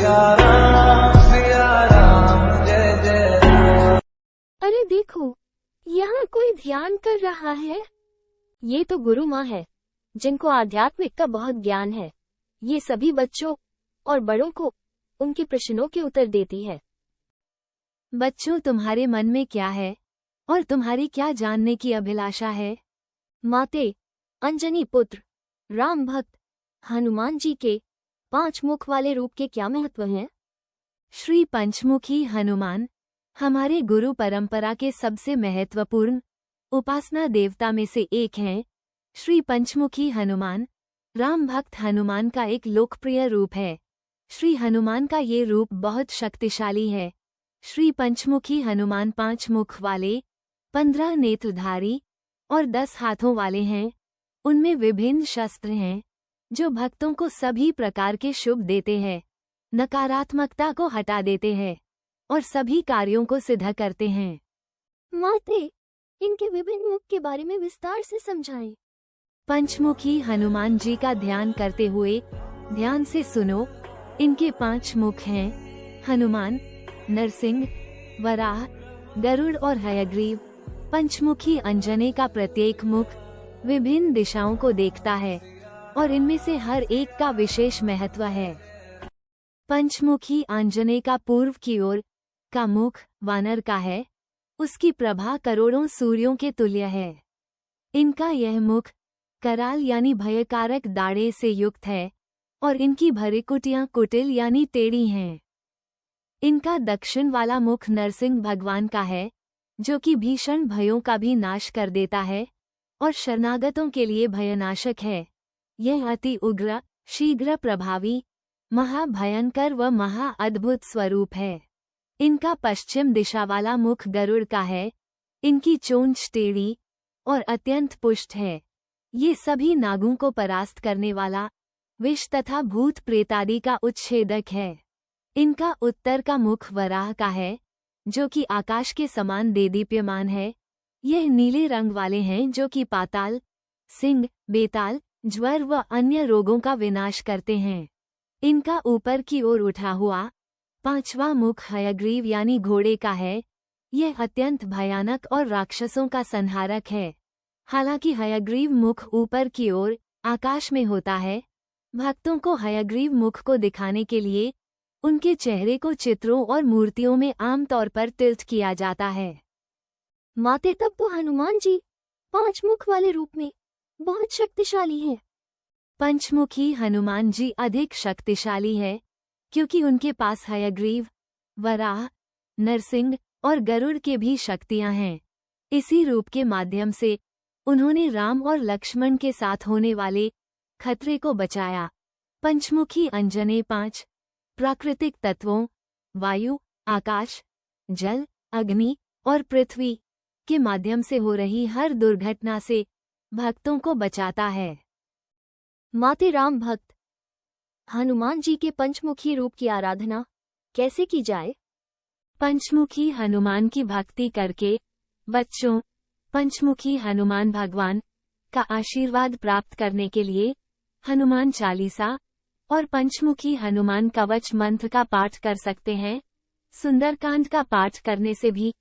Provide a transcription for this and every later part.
सिया राम जय जय राम। अरे देखो, यहाँ कोई ध्यान कर रहा है। ये तो गुरु माँ है, जिनको आध्यात्मिक का बहुत ज्ञान है। ये सभी बच्चों और बड़ों को उनके प्रश्नों के उत्तर देती है। बच्चों, तुम्हारे मन में क्या है और तुम्हारी क्या जानने की अभिलाषा है? माते, अंजनी पुत्र, राम भक्त हनुमान जी के 5 मुख वाले रूप के क्या महत्व हैं? श्री पंचमुखी हनुमान हमारे गुरु परंपरा के सबसे महत्वपूर्ण उपासना देवता में से एक हैं। श्री पंचमुखी हनुमान राम भक्त हनुमान का एक लोकप्रिय रूप है। श्री हनुमान का ये रूप बहुत शक्तिशाली है। श्री पंचमुखी हनुमान 5 मुख वाले, 15 नेत्रधारी और 10 हाथों वाले हैं। उनमें विभिन्न शस्त्र हैं जो भक्तों को सभी प्रकार के शुभ देते हैं, नकारात्मकता को हटा देते हैं और सभी कार्यों को सिद्ध करते हैं। माते, इनके विभिन्न मुख के बारे में विस्तार से समझाएं। पंचमुखी हनुमान जी का ध्यान करते हुए ध्यान से सुनो। इनके 5 मुख हैं: हनुमान, नरसिंह, वराह, गरुड़ और हयग्रीव। पंचमुखी अंजने का प्रत्येक मुख विभिन्न दिशाओं को देखता है और इनमें से हर एक का विशेष महत्व है। पंचमुखी आंजने का पूर्व की ओर का मुख वानर का है। उसकी प्रभा करोड़ों सूर्यों के तुल्य है। इनका यह मुख कराल यानी भयकारक दाढ़े से युक्त है और इनकी भरिकुटियां कुटिल यानी टेढ़ी हैं। इनका दक्षिण वाला मुख नरसिंह भगवान का है, जो कि भीषण भयों का भी नाश कर देता है और शरणागतों के लिए भयनाशक है। यह अति उग्र, शीघ्र प्रभावी, महाभयंकर व महाअद्भुत स्वरूप है। इनका पश्चिम दिशा वाला मुख गरुड़ का है। इनकी चोंच टेढ़ी और अत्यंत पुष्ट है। ये सभी नागों को परास्त करने वाला, विष तथा भूत प्रेतादि का उच्छेदक है। इनका उत्तर का मुख वराह का है, जो कि आकाश के समान देदीप्यमान है। यह नीले रंग वाले हैं, जो कि पाताल, सिंह, बेताल, ज्वर व अन्य रोगों का विनाश करते हैं। इनका ऊपर की ओर उठा हुआ 5वां मुख हयग्रीव यानी घोड़े का है। यह अत्यंत भयानक और राक्षसों का संहारक है। हालांकि हयग्रीव मुख ऊपर की ओर आकाश में होता है, भक्तों को हयग्रीव मुख को दिखाने के लिए उनके चेहरे को चित्रों और मूर्तियों में आमतौर पर टिल्ट किया जाता है। माते, तब तो हनुमान जी 5 मुख वाले रूप में बहुत शक्तिशाली हैं। पंचमुखी हनुमान जी अधिक शक्तिशाली है क्योंकि उनके पास हयग्रीव, वराह, नरसिंह और गरुड़ के भी शक्तियां हैं। इसी रूप के माध्यम से उन्होंने राम और लक्ष्मण के साथ होने वाले खतरे को बचाया। पंचमुखी अंजने 5 प्राकृतिक तत्वों वायु, आकाश, जल, अग्नि और पृथ्वी के माध्यम से हो रही हर दुर्घटना से भक्तों को बचाता है। माते, राम भक्त हनुमान जी के पंचमुखी रूप की आराधना कैसे की जाए? पंचमुखी हनुमान की भक्ति करके बच्चों, पंचमुखी हनुमान भगवान का आशीर्वाद प्राप्त करने के लिए हनुमान चालीसा और पंचमुखी हनुमान कवच मंत्र का पाठ कर सकते हैं। सुंदरकांड का पाठ करने से भी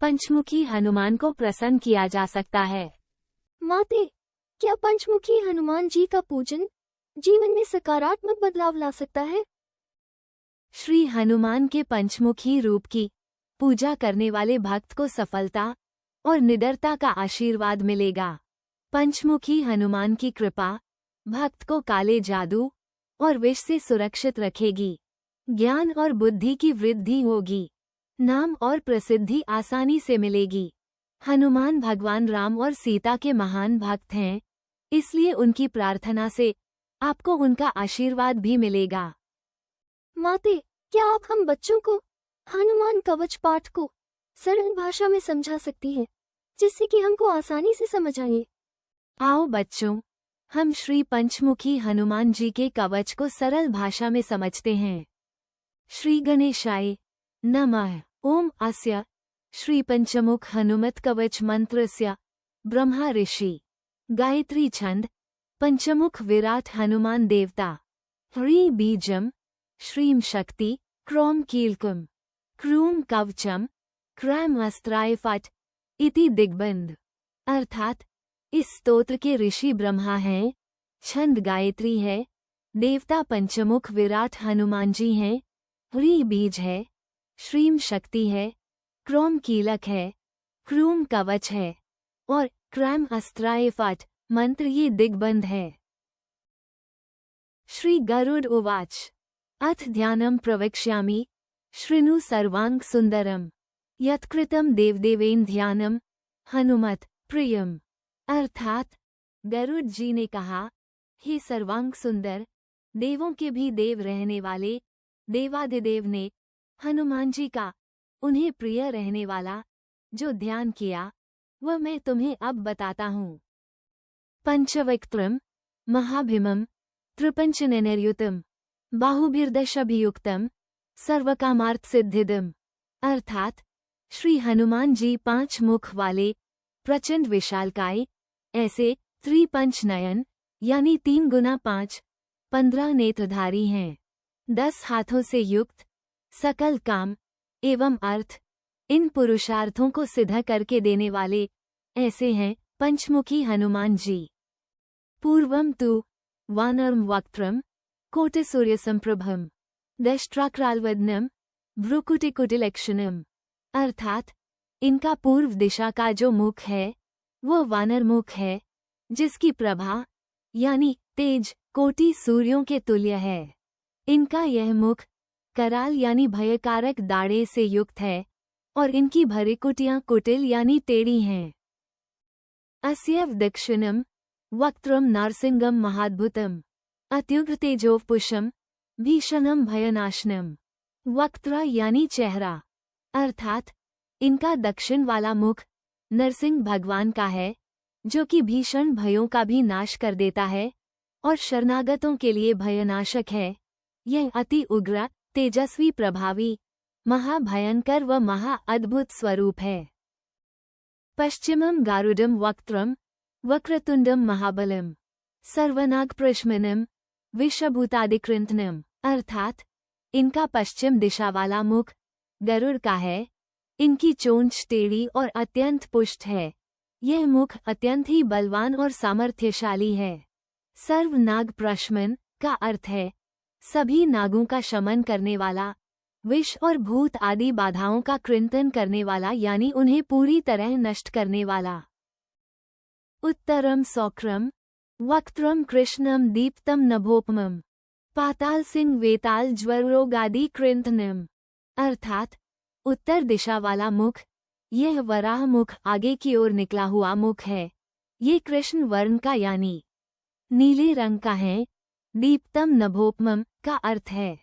पंचमुखी हनुमान को प्रसन्न किया जा सकता है। माते, क्या पंचमुखी हनुमान जी का पूजन जीवन में सकारात्मक बदलाव ला सकता है? श्री हनुमान के पंचमुखी रूप की पूजा करने वाले भक्त को सफलता और निडरता का आशीर्वाद मिलेगा। पंचमुखी हनुमान की कृपा भक्त को काले जादू और विष से सुरक्षित रखेगी। ज्ञान और बुद्धि की वृद्धि होगी। नाम और प्रसिद्धि आसानी से मिलेगी। हनुमान भगवान राम और सीता के महान भक्त हैं, इसलिए उनकी प्रार्थना से आपको उनका आशीर्वाद भी मिलेगा। माते, क्या आप हम बच्चों को हनुमान कवच पाठ को सरल भाषा में समझा सकती हैं, जिससे कि हमको आसानी से समझ आए? आओ बच्चों, हम श्री पंचमुखी हनुमान जी के कवच को सरल भाषा में समझते हैं। श्री गणेशाय नमः। ओम अस्य श्री पंचमुख हनुमत कवच मंत्रस्य ब्रह्मा ऋषि गायत्री छंद पंचमुख विराट हनुमान देवता ह्री बीजम श्रीं शक्ति क्रोम कीलकम क्रूम कवचम क्रैम अस्त्राय फट इति दिग्बंध। अर्थात इस स्तोत्र के ऋषि ब्रह्मा हैं, छंद गायत्री है, देवता पंचमुख विराट हनुमान जी हैं, ह्री बीज है, श्रीम शक्ति है, क्रोम कीलक है, क्रूम कवच है और क्रैम अस्त्राय फट मंत्र ये दिग्बंध है। श्री गरुड़ उवाच अथ ध्यानम प्रवक्ष्यामि शृणु सर्वांग सुंदरम यत्कृतम देवदेवेन ध्यानम हनुमत प्रियम। अर्थात गरुड़ जी ने कहा, हे सर्वांग सुंदर, देवों के भी देव रहने वाले देवाधिदेव ने हनुमान जी का उन्हें प्रिय रहने वाला जो ध्यान किया वह मैं तुम्हें अब बताता हूँ। पंचवक्त्रम महाभिमम त्रिपंचनैर्युतम बाहुभिर्दशाभियुक्तम सर्वकामार्थ सिद्धिदम। अर्थात श्री हनुमान जी 5 मुख वाले प्रचंड विशालकाय ऐसे त्रिपंच नयन यानी 3 गुना 5 15 नेत्रधारी हैं, 10 हाथों से युक्त, सकल काम एवं अर्थ इन पुरुषार्थों को सिद्ध करके देने वाले ऐसे हैं पंचमुखी हनुमान जी। पूर्वम तु वानरम वक्त्रम कोटिसूर्यसंप्रभम दष्ट्राक्रालवदनम भ्रुकुटिकुटिलक्षणम। अर्थात इनका पूर्व दिशा का जो मुख है वह वानर मुख है, जिसकी प्रभा यानी तेज कोटि सूर्यों के तुल्य है। इनका यह मुख कराल यानी भयकारक दाढ़े से युक्त है और इनकी भरिकुटियां कुटिल यानी टेढ़ी हैं। अस्यव दक्षिणम वक्त्रम नारसिंगम महाद्भुतम अत्युग्र तेजोपुषम भीषणम भयनाशनम। वक्त्र यानी चेहरा, अर्थात इनका दक्षिण वाला मुख नरसिंह भगवान का है, जो कि भीषण भयों का भी नाश कर देता है और शरणागतों के लिए भयनाशक है। यह अति उग्र तेजस्वी प्रभावी महाभयंकर व महाअद्भुत स्वरूप है। पश्चिमम गारुडम वक्त्रम वक्रतुंडम महाबलम सर्वनागप्रश्मनम विषभूतादिकृंतनम। अर्थात इनका पश्चिम दिशा वाला मुख गरुड़ का है, इनकी चोंच टेढ़ी और अत्यंत पुष्ट है। यह मुख अत्यंत ही बलवान और सामर्थ्यशाली है। सर्वनाग प्रशमन का अर्थ है सभी नागों का शमन करने वाला, विष और भूत आदि बाधाओं का कृंतन करने वाला यानी उन्हें पूरी तरह नष्ट करने वाला। उत्तरम सौक्रम वक्त्रम कृष्णम दीप्तम नभोपमम पाताल सिंह वेताल ज्वरोगादि कृंतनम। अर्थात उत्तर दिशा वाला मुख यह वराह मुख आगे की ओर निकला हुआ मुख है। ये कृष्ण वर्ण का यानी नीले रंग का है। दीप्तम नभोपमम का अर्थ है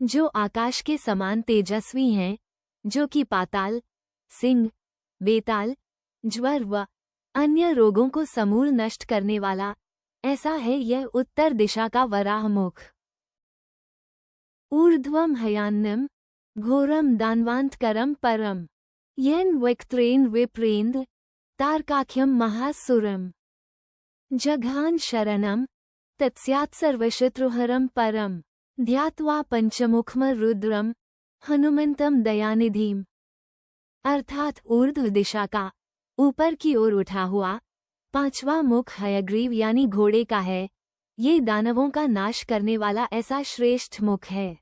जो आकाश के समान तेजस्वी हैं, जो कि पाताल सिंह बेताल ज्वर व अन्य रोगों को समूल नष्ट करने वाला ऐसा है यह उत्तर दिशा का वराह मुख। ऊर्ध्वम हयान्नम घोरम दानवांतकरम परम येन वक्त्रेन विप्रेन्द्र तारकाख्यम महासुरम जघान शरणम तत्स्यात् सर्वशत्रुहरम परम ध्यात्वा पंचमुखम रुद्रम हनुमंतम दयानिधिम। अर्थात ऊर्ध्व दिशा का ऊपर की ओर उठा हुआ 5वां मुख हयग्रीव यानी घोड़े का है। ये दानवों का नाश करने वाला ऐसा श्रेष्ठ मुख है।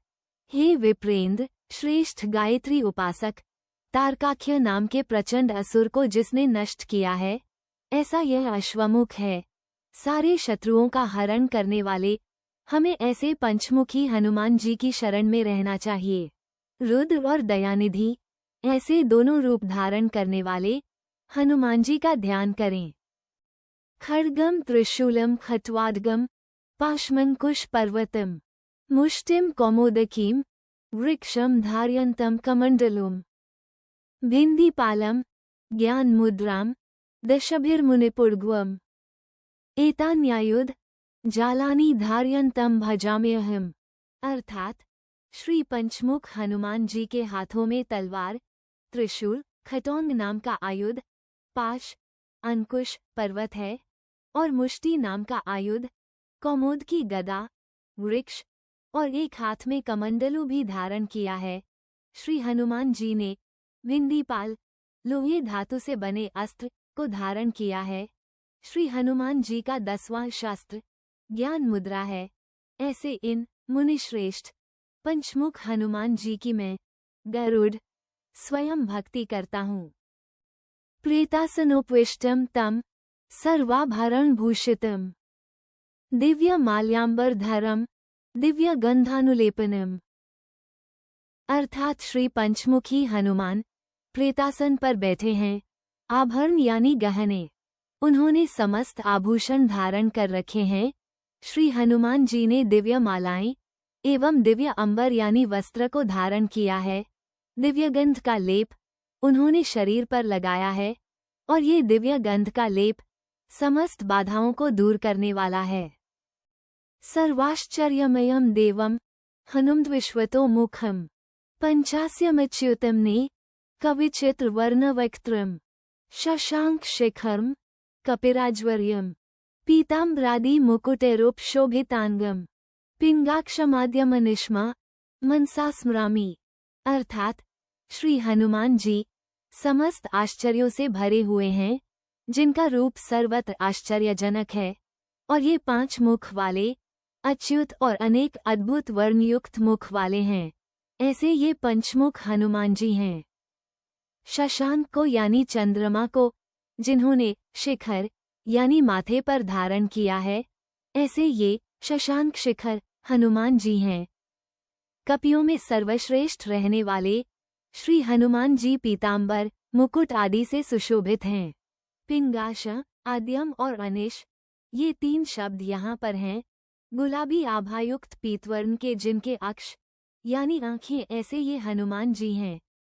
हे विप्रेंद्र, श्रेष्ठ गायत्री उपासक, तारकाख्य नाम के प्रचंड असुर को जिसने नष्ट किया है, ऐसा यह अश्वमुख है। सारे शत्रुओं का हरण करने वाले हमें ऐसे पंचमुखी हनुमान जी की शरण में रहना चाहिए। रुद्र और दयानिधि ऐसे दोनों रूप धारण करने वाले हनुमान जी का ध्यान करें। खड्गम त्रिशूलम खट्वाड्गम पाशमंकुश पर्वतम मुष्टिम कौमोदकीम वृक्षम धार्यन्तम कमंडलुम भिंदीपालम ज्ञान मुद्राम दशभिर्मुनिपुर्ग्वम एतान्यायुध जालानी धार्यन्तम भजाम्यहम्। अर्थात श्री पंचमुख हनुमान जी के हाथों में तलवार, त्रिशूल, खटोंग नाम का आयुध, पाश, अंकुश, पर्वत है और मुष्टि नाम का आयुध, कौमुद की गदा, वृक्ष, और एक हाथ में कमंडलू भी धारण किया है। श्री हनुमान जी ने विंदीपाल लोहे धातु से बने अस्त्र को धारण किया है। श्री हनुमान जी का 10वां शास्त्र ज्ञान मुद्रा है। ऐसे इन मुनिश्रेष्ठ पंचमुख हनुमान जी की मैं गरुड़ स्वयं भक्ति करता हूँ। प्रेतासनोपविष्टम तम सर्वाभरण भूषितम दिव्य माल्याम्बरधरम दिव्य गंधानुलेपनम। अर्थात श्री पंचमुखी हनुमान प्रेतासन पर बैठे हैं। आभरण यानी गहने, उन्होंने समस्त आभूषण धारण कर रखे हैं। श्री हनुमान जी ने दिव्य मालाएं एवं दिव्य अंबर यानी वस्त्र को धारण किया है। दिव्य गंध का लेप उन्होंने शरीर पर लगाया है और ये दिव्य गंध का लेप समस्त बाधाओं को दूर करने वाला है। सर्वाश्चर्यमयम देवम हनुमद्विश्वतो मुखम पंचास्यमच्युतम ने कविचित्र वर्णवक्त्रम शशांक शिखरम कपिराज्वर्यम पीताम्बरादि मुकुटैरूप शोभितांगम पिंगाक्षमाद्यमनिष्मा मनसा स्मरामि। अर्थात श्री हनुमान जी समस्त आश्चर्यों से भरे हुए हैं, जिनका रूप सर्वत्र आश्चर्यजनक है, और ये 5 मुख वाले अच्युत और अनेक अद्भुत वर्णयुक्त मुख वाले हैं। ऐसे ये पंचमुख हनुमान जी हैं। शशांक को यानी चंद्रमा को जिन्होंने शिखर यानी माथे पर धारण किया है, ऐसे ये शशांक शिखर हनुमान जी हैं। कपियों में सर्वश्रेष्ठ रहने वाले श्री हनुमान जी पीताम्बर मुकुट आदि से सुशोभित हैं। पिंगाश आद्यम और अनिश ये 3 शब्द यहाँ पर हैं। गुलाबी आभायुक्त पीतवर्ण के जिनके अक्ष यानी आँखें, ऐसे ये हनुमान जी हैं।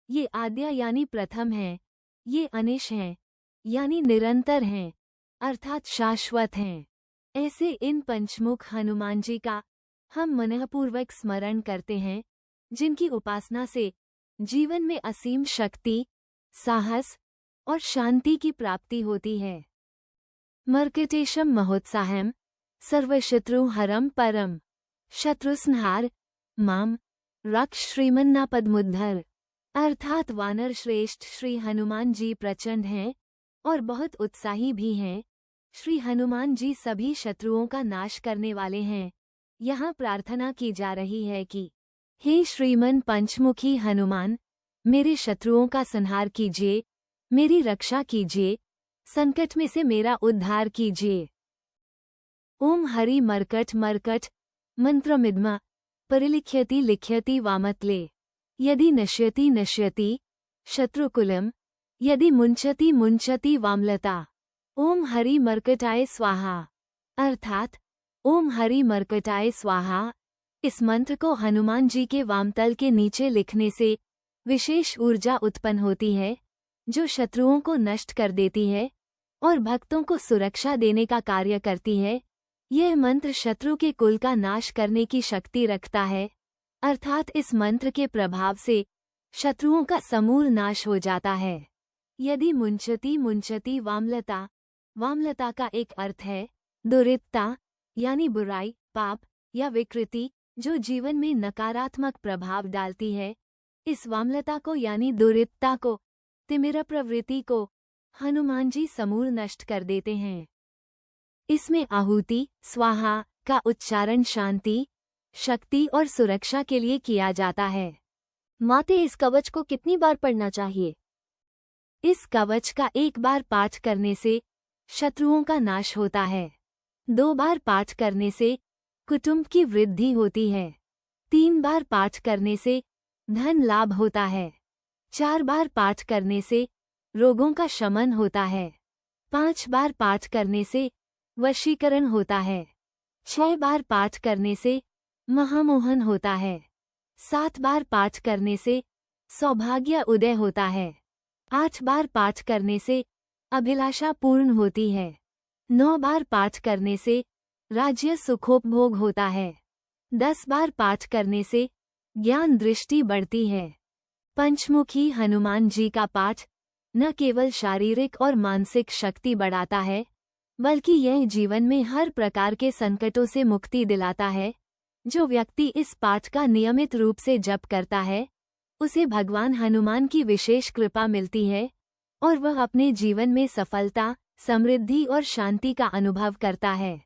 ये आद्य यानी प्रथम हैं। ये अनिश हैं यानी निरंतर हैं, अर्थात शाश्वत हैं। ऐसे इन पंचमुख हनुमान जी का हम मनःपूर्वक स्मरण करते हैं, जिनकी उपासना से जीवन में असीम शक्ति, साहस और शांति की प्राप्ति होती है। मर्कटेशम महोत्साहम सर्वशत्रुहरम परम शत्रुसंहार माम रक्ष श्रीमन्नापद्मुद्धर। अर्थात वानर श्रेष्ठ श्री हनुमान जी प्रचंड हैं और बहुत उत्साही भी हैं। श्री हनुमान जी सभी शत्रुओं का नाश करने वाले हैं। यहाँ प्रार्थना की जा रही है कि हे श्रीमन पंचमुखी हनुमान, मेरे शत्रुओं का संहार कीजिए, मेरी रक्षा कीजिए, संकट में से मेरा उद्धार कीजिए। ओम हरि मर्कट मर्कट मंत्रमिद्मा परिलिख्यति लिख्यति वामतले यदि नश्यति नश्यति शत्रुकुलम यदि मुंचति मुंचति वामलता। ओम हरि मर्कटाय स्वाहा। अर्थात ओम हरि मर्कटाय स्वाहा। इस मंत्र को हनुमान जी के वामतल के नीचे लिखने से विशेष ऊर्जा उत्पन्न होती है, जो शत्रुओं को नष्ट कर देती है और भक्तों को सुरक्षा देने का कार्य करती है। यह मंत्र शत्रु के कुल का नाश करने की शक्ति रखता है, अर्थात इस मंत्र के प्रभाव से शत्रुओं का समूल नाश हो जाता है। यदि मुंचति मुंचति वामलता, वामलता का एक अर्थ है दुरितता यानी बुराई, पाप या विकृति जो जीवन में नकारात्मक प्रभाव डालती है। इस वामलता को यानी दुरितता को, तिमिर प्रवृत्ति को हनुमान जी समूल नष्ट कर देते हैं। इसमें आहुति स्वाहा का उच्चारण शांति, शक्ति और सुरक्षा के लिए किया जाता है। माते इस कवच को कितनी बार पढ़ना चाहिए? इस कवच का 1 बार पाठ करने से शत्रुओं का नाश होता है। 2 बार पाठ करने से कुटुंब की वृद्धि होती है। 3 बार पाठ करने से धन लाभ होता है। 4 बार पाठ करने से रोगों का शमन होता है। 5 बार पाठ करने से वशीकरण होता है। 6 बार पाठ करने से महामोहन होता है। 7 बार पाठ करने से सौभाग्य उदय होता है। 8 बार पाठ करने से अभिलाषा पूर्ण होती है। 9 बार पाठ करने से राज्य सुखोपभोग होता है। 10 बार पाठ करने से ज्ञान दृष्टि बढ़ती है। पंचमुखी हनुमान जी का पाठ न केवल शारीरिक और मानसिक शक्ति बढ़ाता है, बल्कि यह जीवन में हर प्रकार के संकटों से मुक्ति दिलाता है जो व्यक्ति इस पाठ का नियमित रूप से जप करता है उसे भगवान हनुमान की विशेष कृपा मिलती है और वह अपने जीवन में सफलता, समृद्धि और शांति का अनुभव करता है।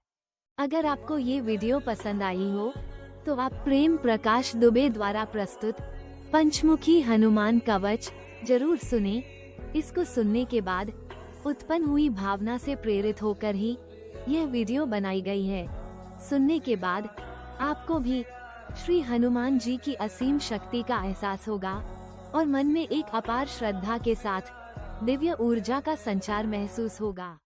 अगर आपको ये वीडियो पसंद आई हो तो आप प्रेम प्रकाश दुबे द्वारा प्रस्तुत पंचमुखी हनुमान कवच जरूर सुने। इसको सुनने के बाद उत्पन्न हुई भावना से प्रेरित होकर ही यह वीडियो बनाई गई है। सुनने के बाद आपको भी श्री हनुमान जी की असीम शक्ति का एहसास होगा और मन में एक अपार श्रद्धा के साथ दिव्य ऊर्जा का संचार महसूस होगा।